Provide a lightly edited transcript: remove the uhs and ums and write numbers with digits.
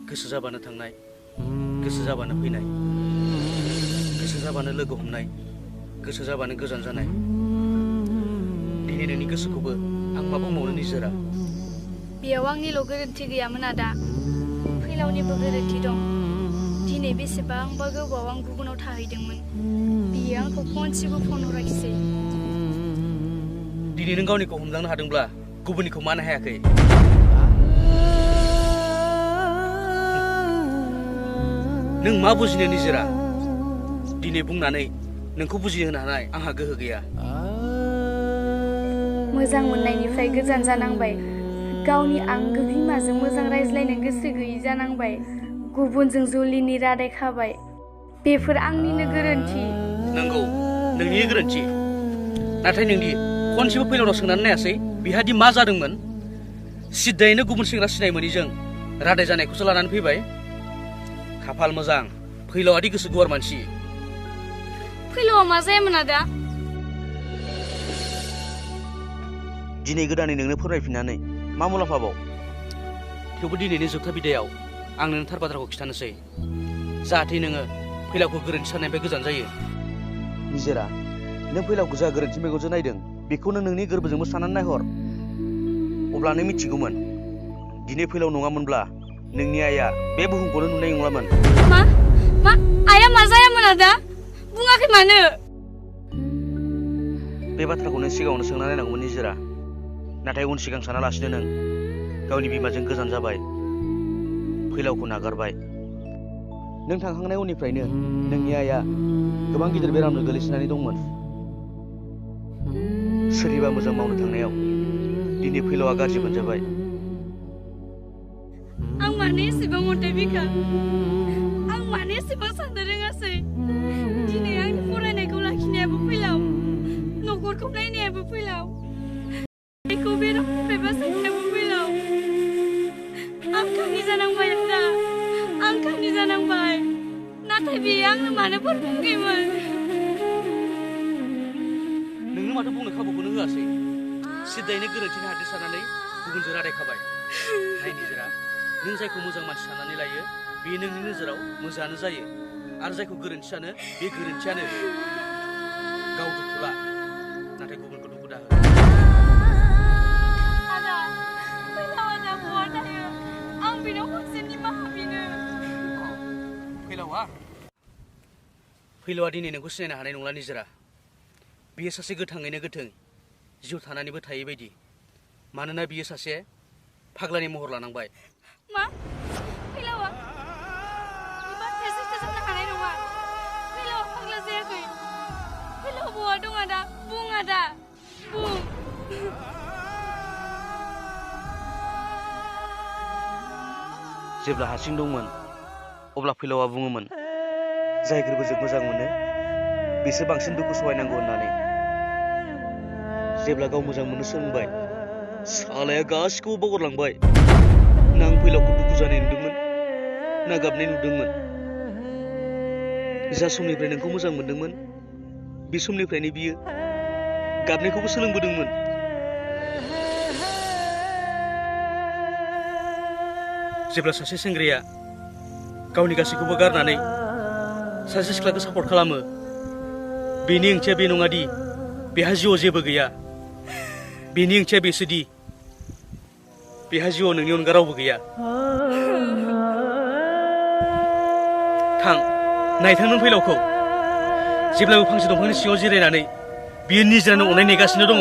गोसो जाबानो थांनाय, गोसो जाबानो फैनाय, गोसो जाबानो लोगो हमनाय, गोसो जाबानो गोजान जानाय। दिनै नोंनि गोसोखौबो आं मा बुंबावनो निजोरा। बेयाव आंनिल' गोरोन्थि गैयामोन आदा, फैलावनिबो गोरोन्थि दं। दिनै बेसेबांबा गोबाव आं गुबुनाव थाहैदोंमोन, बियो आंखौ खनसेबो फन हराखिसै। दिनै नों गावनिखौ हमदांनो हादोंब्ला गुबुननिखौ मानो हायाखै? नों मा बुजिनो निजोरा? दिनै बुंनानै नोंखौ बुजिहोनो हानाय आंहा गोहो गैया। मोजां मोननायनिफ्राय गोजान जानांबाय, गावनि आंगो बिमाजों मोजां रायज्लायनो गोसो गैयै जानांबाय, गुबुनजों जुलिनि रादाय खाबाय। बेफोर आंनिनो गोरोन्थि। नंगौ, नोंनि गोरोन्थि। नाथाय नोंदि खनसेबो फैलावनाव सोंनानै नायासै बिहादि मा जादोंमोन? सिद्दायैनो गुबुन सेंग्रा सिनाय मोनैजों रादाय जानायखौसो लानानै फैबाय। खाफाल मोजां, फैलावादि गोसो गुवार मानसि। फैलावा मा जायामोन आदा? दिनै गोदानै नोंनो फोरमायफिननानै मा मुलाम्फाबाव? थेवबो दिनैनि जोबथा बिदायाव आं नोंनो थार बाथ्राखौ खिन्थानोसै, जाहाथे नोङो फैलावखौ गोरोन्थि साननायनिफ्राय गोजान जायो। निजोरा, नों फैलावखौ जा गोरोन्थि मेगनजों नायदों बेखौ नों नोंनि गोरबोजोंबो साननानै नायहर। अब्ला नों मिथिगौमोन दिनै फैलाव नङामोनब्ला नोंनि आइया बे बुहुमखौनो नुनाय नङामोन। मा आइया मा जायामोन आदा? बुङाखै मानो? बे बाथ्राखौ नों सिगाङावनो सोंना नायनांगौमोन निजोरा। नाथाय उन सिगां सानालासिनो नों गावनि बिमाजों गोजान जाबाय, फैलावखौ नागारबाय। नों थांखांनाय उननिफ्रायनो नोंनि आइया गोबां गिदिर बेरामजों गोलैसोनानै दंमोन। सोरनिबा मोजां मावनो थांनायाव दिनै फैलावआ गाज्रि मोनजाबाय। आं मानो एसेबां अन्थाइ बिखा? आं मानो एसेबां साननो रोङासै? दिनै आंनि फरायनायखौ लाखिनायाबो फैलाव, न'खरखौ नायनायाबो फैलाव, बेखौ बेरामनिफ्राय बासायनायाबो फैलाव। आं खानि जानांबाय आदा, आं खानि जानांबाय। नाथाय बेयो आंनो मानो बोर बुङाखैमोन? नोंनो माथो बुंनो खाबुखौनो होआसै। सिद्दायैनो गोरोन्थिनि हाद्रि सारनानै गुबुनजों रादायखाबाय। नाय निजोरा, नों जायखौ मोजां मानसि साननानै लायो बेयो नोंनि नोजोराव मोजाङानो जायो, आरो जायखौ गोरोन्थि सानो बे गोरोन्थियानो। गाव दुखु ला, नाथाय गुबुनखौ दुखु दाहो। आदा, फैलावा दा बहा थायो? आं बिनाव खनसे निमाहा बिनो। फैलावा दिनै नोंखौ सिनायनो हानाय नंला निजोरा। बियो सासे गोथाङैनो गोथों, जिउ थानानैबो थायै बायदि। मानोना बियो सासे फाग्लानि महर लानांबाय। मा? फैलावा? बे बाथ्राया सैथो जानो हानाय नङा। फैलावा फाग्ला जायाखै। फैलावा बहा दं आदा? बुं आदा, बुं। जेब्ला हारसिं दंमोन अब्ला फैलावा बुङोमोन, जाय गोरबोजों मोजां मोनो बिसोर बांसिन दुखु सहायनांगौ होननानै। जेब्ला गाव मोजां मोननो सोलोंबाय, सालाया गासिखौबो बावगारलांबाय। ना आं फैलावखौ दुखु जानाय नुदोंमोन, ना गाबनाय नुदोंमोन। जा समनिफ्राय नोंखौ मोजां मोनदोंमोन, बे समनिफ्रायनो बियो गाबनायखौबो सोलोंबोदोंमोन। जेब्ला सासे सेंग्राया गावनि गासैखौबो गारनानै सासे सिख्लाखौ सापर्ट खालामो, बेनि ओंथिया बे नङादि बेहा जिउआव जेबो गैया। बेनि ओंथिया बेसोदि बेहा जिउआव नोंनि अनगा रावबो गैया। थां, नायथां नों फैलावखौ। जेब्लाबो फांसे दंफांनि सिङाव जिरायनानै बियो निजोरानो अननाय नेगासिनो दङ।